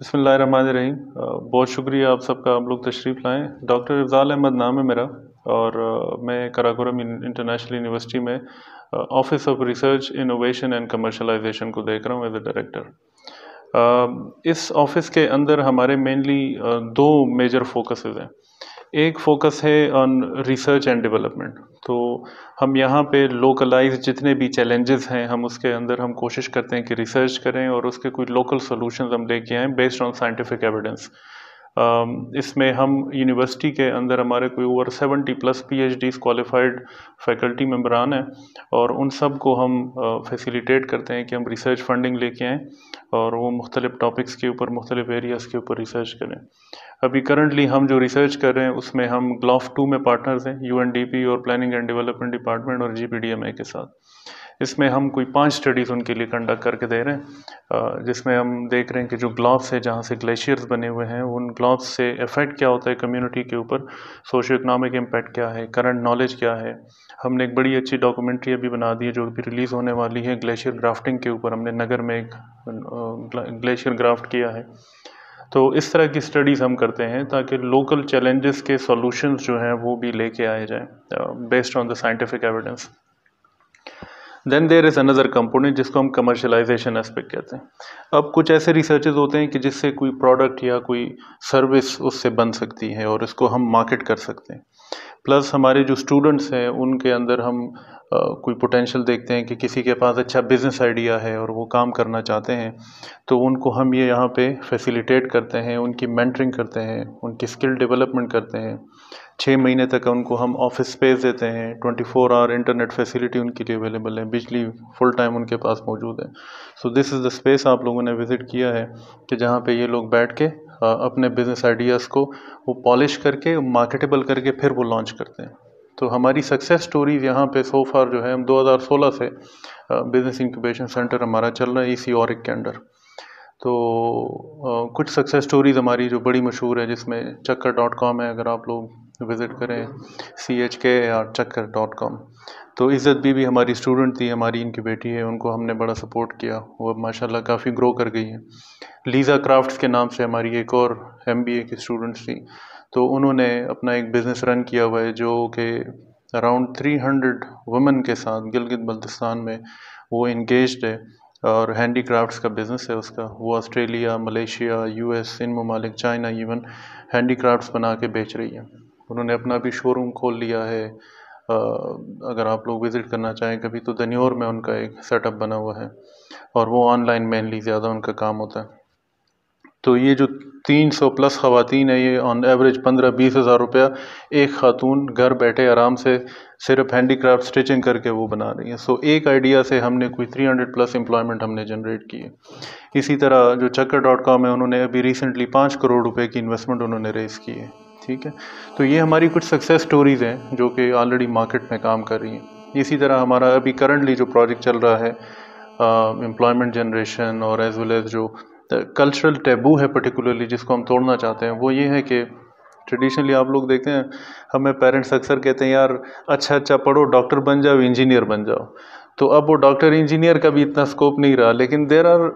بسم اللہ الرحمن الرحیم۔ بہت شکریہ آپ سب کا، آپ لوگ تشریف لائیں۔ ڈاکٹر افضال احمد نام ہے میرا، اور میں کراکورم انٹرنیشنل یونیورسٹی میں office of research innovation and commercialisation کو دیکھ رہا ہوں ایز اے ڈائریکٹر۔ اس آفس کے اندر ہمارے مینلی دو میجر فوکسز ہیں۔ ایک فوکس ہے آن ریسرچ اینڈ ڈیولپمنٹ، تو ہم یہاں پہ لوکلائز جتنے بھی چیلنجز ہیں ہم اس کے اندر ہم کوشش کرتے ہیں کہ ریسرچ کریں اور اس کے کوئی لوکل سولوشنز ہم لے کے آئیں بیسڈ آن سائنٹیفک ایویڈنس۔ اس میں ہم یونیورسٹی کے اندر ہمارے کوئی over 70+ P H Ds qualified faculty ممبران ہیں، اور ان سب کو ہم فیسیلیٹیٹ کرتے ہیں کہ ہم ریسرچ فنڈنگ لے کے آئیں اور وہ مختلف ٹاپکس کے اوپر، مختلف ایریاز کے اوپر ریسرچ کریں۔ ابھی کرنٹلی ہم جو ریسرچ کر رہے ہیں اس میں ہم گلاف 2 میں پارٹنرز ہیں، یو این ڈی پی اور پلاننگ اینڈ ڈیولپمنٹ ڈپارٹمنٹ اور جی پی ڈی ایم اے کے ساتھ۔ اس میں ہم کوئی 5 اسٹڈیز ان کے لیے کنڈکٹ کر کے دے رہے ہیں، جس میں ہم دیکھ رہے ہیں کہ جو گلافس ہیں جہاں سے گلیشیئرز بنے ہوئے ہیں، ان گلافس سے افیکٹ کیا ہوتا ہے کمیونٹی کے اوپر، سوشیو اکنامک امپیکٹ کیا ہے، کرنٹ نالج کیا ہے۔ ہم نے ایک بڑی اچھی ڈاکومنٹری ابھی بنا دی ہے جو ابھی ریلیز ہونے والی ہے گلیشیئر گرافٹنگ کے اوپر۔ ہم نے نگر میں ایک گلیشیئر گرافٹ کیا ہے۔ تو اس طرح کی اسٹڈیز ہم کرتے ہیں تاکہ لوکل چیلنجز کے سولوشنز جو ہیں وہ بھی لے کے آئے جائیں based on the scientific evidence. Then there is اندر کمپوننٹ جس کو ہم کمرشلائزیشن اسپیکٹ کہتے ہیں۔ اب کچھ ایسے ریسرچز ہوتے ہیں کہ جس سے کوئی پروڈکٹ یا کوئی سروس اس سے بن سکتی ہے اور اس کو ہم مارکیٹ کر سکتے ہیں۔ پلس ہمارے جو اسٹوڈنٹس ہیں ان کے اندر ہم کوئی پوٹینشیل دیکھتے ہیں کہ کسی کے پاس اچھا بزنس آئیڈیا ہے اور وہ کام کرنا چاہتے ہیں، تو ان کو ہم یہ یہاں پہ فیسیلیٹیٹ کرتے ہیں، ان کی مینٹرنگ کرتے ہیں، ان کی اسکل ڈیولپمنٹ کرتے ہیں۔ 6 مہینے تک ان کو ہم آفس اسپیس دیتے ہیں، 24 آور انٹرنیٹ فیسیلیٹی ان کے لیے اویلیبل ہے، بجلی فل ٹائم ان کے پاس موجود ہے۔ سو دس از دا اسپیس آپ لوگوں نے وزٹ کیا ہے کہ جہاں پہ یہ لوگ بیٹھ کے اپنے بزنس آئیڈیاز کو وہ پالش کر کے مارکیٹیبل کر کے پھر وہ لانچ کرتے ہیں۔ تو ہماری سکسیس سٹوریز یہاں پہ سو فار جو ہے، ہم 2016 سے بزنس انکیوبیشن سینٹر ہمارا چل رہا ہے ای سی اورک کے انڈر۔ تو کچھ سکسیس سٹوریز ہماری جو بڑی مشہور ہے، جس میں چکر.com ہے، اگر آپ لوگ وزٹ کریں CHKR.com۔ تو عزت بھی ہماری اسٹوڈنٹ تھی، ہماری ان کی بیٹی ہے، ان کو ہم نے بڑا سپورٹ کیا، وہ ماشاءاللہ کافی گرو کر گئی ہیں۔ لیزا کرافٹس کے نام سے ہماری ایک اور MBA کی اسٹوڈنٹس تھی، تو انہوں نے اپنا ایک بزنس رن کیا ہوا ہے جو کہ اراؤنڈ 300 وومن کے ساتھ گلگت بلتستان میں وہ انگیجڈ ہے، اور ہینڈی کرافٹس کا بزنس ہے اس کا۔ وہ آسٹریلیا، ملیشیا، US، ان ممالک، چائنا ایون ہینڈی کرافٹس بنا کے بیچ رہی ہے۔ انہوں نے اپنا بھی شو روم کھول لیا ہے، اگر آپ لوگ وزٹ کرنا چاہیں کبھی تو دنیور میں ان کا ایک سیٹ اپ بنا ہوا ہے، اور وہ آن لائن مینلی زیادہ ان کا کام ہوتا ہے۔ تو یہ جو 300+ خواتین ہیں، یہ آن ایوریج 15-20 ہزار روپیہ ایک خاتون گھر بیٹھے آرام سے صرف ہینڈی کرافٹ اسٹچنگ کر کے وہ بنا رہی ہیں۔ سو ایک آئیڈیا سے ہم نے کوئی 300+ امپلائمنٹ ہم نے جنریٹ کی ہے۔ اسی طرح جو چکر.com ہے، انہوں نے ابھی ریسنٹلی 5 کروڑ روپے کی انویسٹمنٹ انہوں نے ریز کی ہے۔ ٹھیک ہے، تو یہ ہماری کچھ سکسیس سٹوریز ہیں جو کہ آلریڈی مارکیٹ میں کام کر رہی ہیں۔ اسی طرح ہمارا ابھی کرنٹلی جو پروجیکٹ چل رہا ہے امپلائمنٹ جنریشن، اور ایز ویل ایز جو کلچرل ٹیبو ہے پرٹیکولرلی جس کو ہم توڑنا چاہتے ہیں، وہ یہ ہے کہ ٹریڈیشنلی آپ لوگ دیکھتے ہیں ہمیں پیرنٹس اکثر کہتے ہیں یار اچھا پڑھو، ڈاکٹر بن جاؤ، انجینئر بن جاؤ۔ تو اب وہ ڈاکٹر انجینئر کا بھی اتنا اسکوپ نہیں رہا، لیکن there are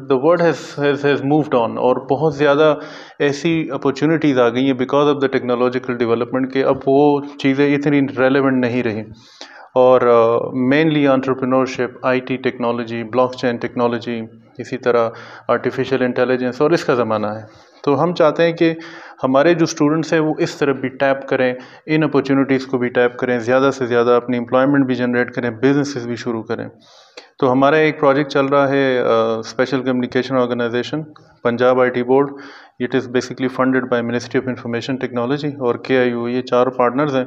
the world has moved on, اور بہت زیادہ ایسی اپرچونیٹیز آ گئی ہیں because of the technological development کہ اب وہ چیزیں اتنی ریلیونٹ نہیں رہیں۔ اور mainly entrepreneurship, IT technology, blockchain technology, اسی طرح آرٹیفیشیل انٹیلیجنس، اور اس کا زمانہ ہے۔ تو ہم چاہتے ہیں کہ ہمارے جو اسٹوڈنٹس ہیں وہ اس طرف بھی ٹیپ کریں، ان اپرچونیٹیز کو بھی ٹیپ کریں، زیادہ سے زیادہ اپنی امپلائمنٹ بھی جنریٹ کریں، بزنسز بھی شروع کریں۔ تو ہمارا ایک پروجیکٹ چل رہا ہے special communication organisation Punjab IT board. It is basically funded by ministry of information technology اور KIU، یہ 4 پارٹنرز ہیں۔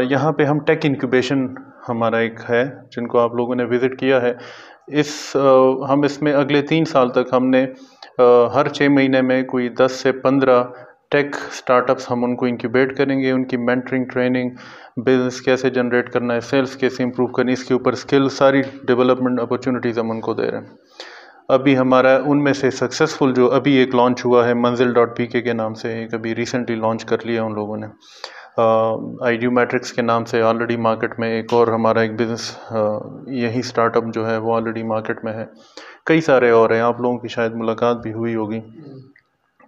یہاں پہ ہم ٹیک انکیوبیشن ہمارا ایک ہے جن کو آپ لوگوں نے وزٹ کیا ہے۔ ہم اس میں اگلے 3 سال تک ہم نے ہر 6 مہینے میں کوئی 10 سے 15 ٹیک سٹارٹ اپس ہم ان کو انکیوبیٹ کریں گے، ان کی مینٹرنگ، ٹریننگ، بزنس کیسے جنریٹ کرنا ہے، سیلس کیسے امپروو کرنی ہے، اس کے اوپر اسکل، ساری ڈیولپمنٹ اپرچونیٹیز ہم ان کو دے رہے ہیں۔ ابھی ہمارا ان میں سے سکسیزفل جو ابھی ایک لانچ ہوا ہے منزل.pk کے نام سے، ایک ابھی ریسنٹلی لانچ کر لیا ان لوگوں نے۔ IDU میٹرکس کے نام سے آلریڈی مارکیٹ میں ایک اور ہمارا ایک بزنس یہی سٹارٹ اپ جو ہے وہ آلریڈی مارکیٹ میں ہے۔ کئی سارے اور ہیں، آپ لوگوں کی شاید ملاقات بھی ہوئی ہوگی،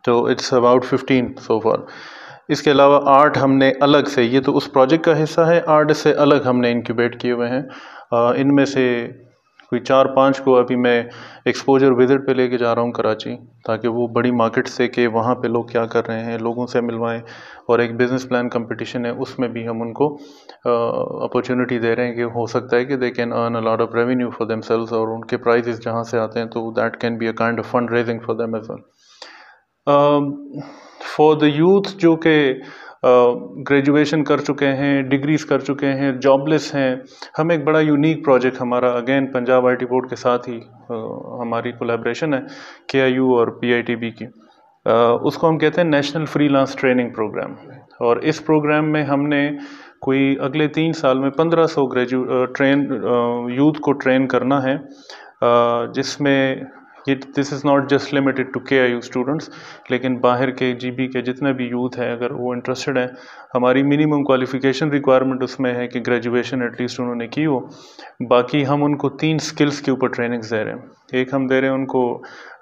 تو اٹس اباؤٹ 15 سو فار۔ اس کے علاوہ 8 ہم نے الگ سے، یہ تو اس پروجیکٹ کا حصہ ہے، 8 سے الگ ہم نے انکیوبیٹ کیے ہوئے ہیں۔ ان میں سے کوئی 4-5 کو ابھی میں ایکسپوجر وزٹ پہ لے کے جا رہا ہوں کراچی، تاکہ وہ بڑی مارکیٹ سے کہ وہاں پہ لوگ کیا کر رہے ہیں لوگوں سے ملوائیں، اور ایک بزنس پلان کمپٹیشن ہے اس میں بھی ہم ان کو اپورچونٹی دے رہے ہیں کہ ہو سکتا ہے کہ they can earn a lot of revenue for them sales, اور ان کے پرائزز جہاں سے آتے ہیں تو that can be a kind of fund raising for them as well. For the youth جو کہ گریجویشن کر چکے ہیں، ڈگریز کر چکے ہیں، جاب لیس ہیں، ہم ایک بڑا یونیک پروجیکٹ ہمارا again Punjab I T board کے ساتھ ہی ہماری کولیبریشن ہے KIU اور PITB کی، اس کو ہم کہتے ہیں national freelance training program, اور اس پروگرام میں ہم نے کوئی اگلے 3 سال میں 1500 یوتھ کو ٹرین کرنا ہے، جس میں this is not just limited to KIU students, لیکن باہر کے GB کے جتنے بھی یوتھ ہیں اگر وہ انٹرسٹڈ ہیں، ہماری منیمم کوالیفیکیشن ریکوائرمنٹ اس میں ہے کہ گریجویشن ایٹ لیسٹ انہوں نے کی ہو۔ باقی ہم ان کو 3 سکلز کے اوپر ٹریننگز دے رہے ہیں، ایک ہم دے رہے ہیں ان کو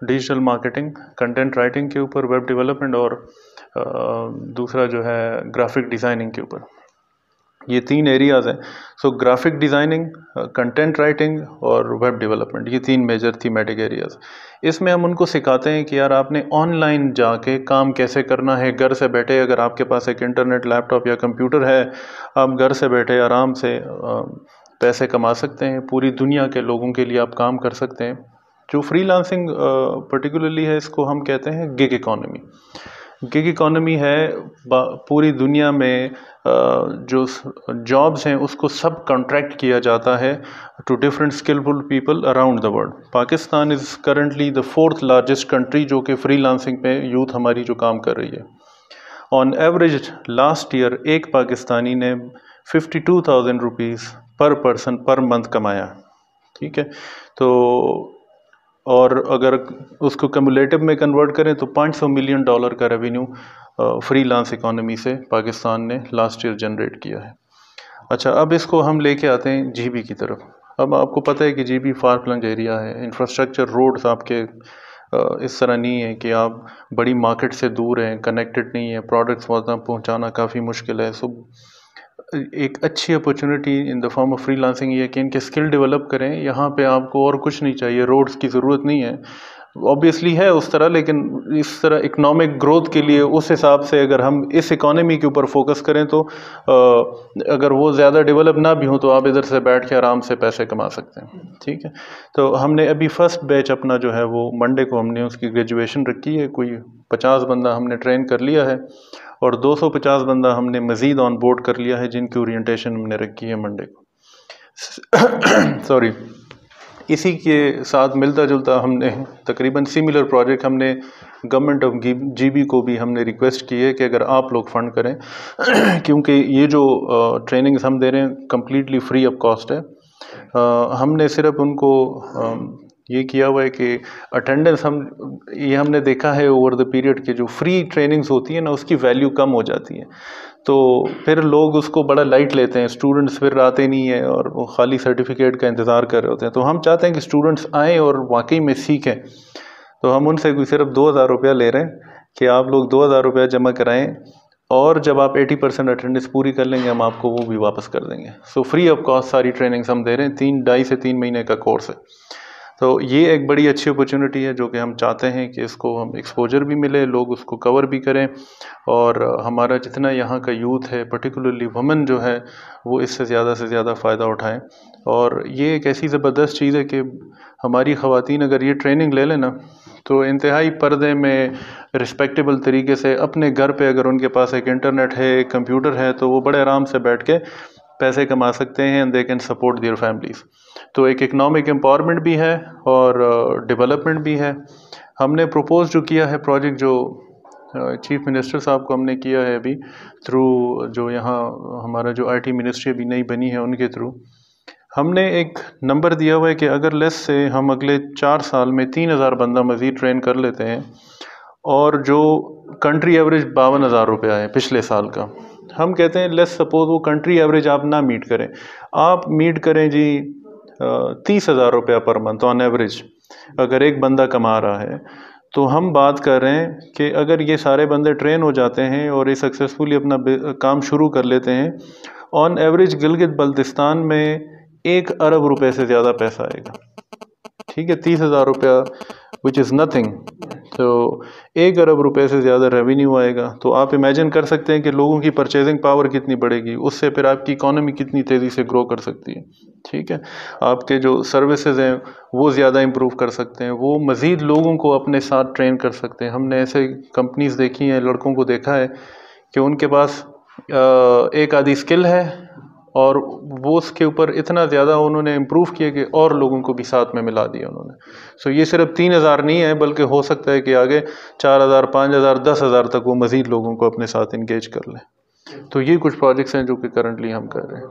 ڈیجیٹل مارکیٹنگ، کنٹینٹ رائٹنگ کے اوپر، ویب ڈیولپمنٹ، اور دوسرا جو ہے گرافک ڈیزائننگ کے اوپر۔ یہ 3 ایریاز ہیں، سو گرافک ڈیزائننگ، کنٹینٹ رائٹنگ اور ویب ڈیولپمنٹ، یہ 3 میجر تھیمیٹک ایریاز۔ اس میں ہم ان کو سکھاتے ہیں کہ یار آپ نے آن لائن جا کے کام کیسے کرنا ہے، گھر سے بیٹھے اگر آپ کے پاس ایک انٹرنیٹ، لیپ ٹاپ یا کمپیوٹر ہے، آپ گھر سے بیٹھے آرام سے پیسے کما سکتے ہیں، پوری دنیا کے لوگوں کے لیے آپ کام کر سکتے ہیں۔ جو فری لانسنگ پرٹیکولرلی ہے، اس کو ہم کہتے ہیں گگ اکانومی۔ گگ اکانومی ہے پوری دنیا میں جو جابس ہیں اس کو سب کانٹریکٹ کیا جاتا ہے to different skilful people around the world. Pakistan is currently the 4th largest country جو کہ فری لانسنگ پہ یوتھ ہماری جو کام کر رہی ہے۔ آن ایوریج لاسٹ ایئر ایک پاکستانی نے 52,000 روپیز پر پرسن پر منتھ کمایا، ٹھیک ہے، تو اور اگر اس کو کمیولیٹو میں کنورٹ کریں تو $500 ملین کا ریونیو فری لانس اکانومی سے پاکستان نے لاسٹ ایئر جنریٹ کیا ہے۔ اچھا، اب اس کو ہم لے کے آتے ہیں GB کی طرف۔ اب آپ کو پتہ ہے کہ GB فار فلنگ ایریا ہے، انفراسٹرکچر روڈز آپ کے اس طرح نہیں ہے کہ آپ بڑی مارکیٹ سے دور ہیں، کنیکٹڈ نہیں ہے، پروڈکٹس وہاں پہنچانا کافی مشکل ہے۔ سو ایک اچھی opportunity in the form of free lancing یہ ہے کہ ان کے اسکل ڈیولپ کریں، یہاں پہ آپ کو اور کچھ نہیں چاہیے، روڈز کی ضرورت نہیں ہے، اوبیسلی ہے اس طرح، لیکن اس طرح اکنامک گروتھ کے لیے اس حساب سے اگر ہم اس اکانومی کے اوپر فوکس کریں تو اگر وہ زیادہ ڈیولپ نہ بھی ہوں تو آپ ادھر سے بیٹھ کے آرام سے پیسے کما سکتے ہیں، ٹھیک ہے۔ تو ہم نے ابھی فرسٹ بیچ اپنا جو ہے وہ منڈے کو ہم نے اس کی گریجویشن رکھی ہے، کوئی 50 بندہ ہم نے ٹرین کر لیا ہے، اور 250 بندہ ہم نے مزید آن بورڈ کر لیا ہے جن کی اورینٹیشن ہم نے رکھی ہے منڈے کو۔ سوری، اسی کے ساتھ ملتا جلتا ہم نے تقریباً سملر پروجیکٹ ہم نے گورنمنٹ آف GB کو بھی ہم نے ریکویسٹ کی ہے کہ اگر آپ لوگ فنڈ کریں، کیونکہ یہ جو ٹریننگز ہم دے رہے ہیں کمپلیٹلی فری آف کاسٹ ہے۔ ہم نے صرف ان کو یہ کیا ہوا ہے کہ اٹینڈنس ہم نے دیکھا ہے اوور دا پیریڈ کہ جو فری ٹریننگز ہوتی ہیں نا اس کی ویلیو کم ہو جاتی ہے، تو پھر لوگ اس کو بڑا لائٹ لیتے ہیں، اسٹوڈنٹس پھر آتے نہیں ہیں اور وہ خالی سرٹیفکیٹ کا انتظار کر رہے ہوتے ہیں۔ تو ہم چاہتے ہیں کہ اسٹوڈنٹس آئیں اور واقعی میں سیکھیں، تو ہم ان سے کوئی صرف 2,000 روپیہ لے رہے ہیں کہ آپ لوگ 2,000 روپیہ جمع کرائیں، اور جب آپ 80% اٹینڈنس پوری کر لیں گے ہم آپ کو وہ بھی واپس کر دیں گے۔ سو فری آف کاسٹ ساری ٹریننگز ہم دے رہے ہیں، 2.5 سے 3 مہینے کا کورس ہے۔ تو یہ ایک بڑی اچھی اپرچونٹی ہے جو کہ ہم چاہتے ہیں کہ اس کو ہم ایکسپوجر بھی ملے، لوگ اس کو کور بھی کریں، اور ہمارا جتنا یہاں کا یوتھ ہے پرٹیکولرلی وومن جو ہے وہ اس سے زیادہ فائدہ اٹھائیں۔ اور یہ ایک ایسی زبردست چیز ہے کہ ہماری خواتین اگر یہ ٹریننگ لے لیں نا تو انتہائی پردے میں رسپیکٹیبل طریقے سے اپنے گھر پہ اگر ان کے پاس ایک انٹرنیٹ ہے، ایک کمپیوٹر ہے، تو وہ بڑے آرام سے بیٹھ کے پیسے کما سکتے ہیں، and they can support their families. تو ایک اکنامک امپاورمنٹ بھی ہے اور ڈیولپمنٹ بھی ہے۔ ہم نے پروپوز جو کیا ہے پروجیکٹ، جو چیف منسٹر صاحب کو ہم نے کیا ہے ابھی تھرو جو یہاں ہمارا جو IT منسٹری ابھی نئی بنی ہے ان کے تھرو، ہم نے ایک نمبر دیا ہوا ہے کہ اگر لیس سے ہم اگلے 4 سال میں 3,000 بندہ مزید ٹرین کر لیتے ہیں، اور جو کنٹری ایوریج 52,000 روپیہ ہے پچھلے سال کا، ہم کہتے ہیں لیس سپوز وہ کنٹری ایوریج آپ نہ میٹ کریں، آپ میٹ کریں جی 30,000 روپیہ پر منتھ آن ایوریج، اگر ایک بندہ کما رہا ہے تو ہم بات کر رہے ہیں کہ اگر یہ سارے بندے ٹرین ہو جاتے ہیں اور یہ سکسیزفلی اپنا کام شروع کر لیتے ہیں، آن ایوریج گلگت بلتستان میں 1 ارب روپے سے زیادہ پیسہ آئے گا. ٹھیک ہے، 30,000 روپیہ وچ از نتھنگ. تو 1 ارب روپے سے زیادہ ریونیو آئے گا. تو آپ امیجن کر سکتے ہیں کہ لوگوں کی پرچیزنگ پاور کتنی بڑھے گی، اس سے پھر آپ کی اکانومی کتنی تیزی سے گرو کر سکتی ہے. ٹھیک ہے، آپ کے جو سروسز ہیں وہ زیادہ امپروو کر سکتے ہیں، وہ مزید لوگوں کو اپنے ساتھ ٹرین کر سکتے ہیں. ہم نے ایسے کمپنیز دیکھی ہیں، لڑکوں کو دیکھا ہے کہ ان کے پاس ایک آدھی اسکل ہے اور وہ اس کے اوپر اتنا زیادہ انہوں نے امپروو کیا کہ اور لوگوں کو بھی ساتھ میں ملا دیا انہوں نے. سو یہ صرف 3,000 نہیں ہے، بلکہ ہو سکتا ہے کہ آگے 4,000 5,000 10,000 تک وہ مزید لوگوں کو اپنے ساتھ انگیج کر لیں. تو یہ کچھ پروجیکٹس ہیں جو کہ کرنٹلی ہم کر رہے ہیں.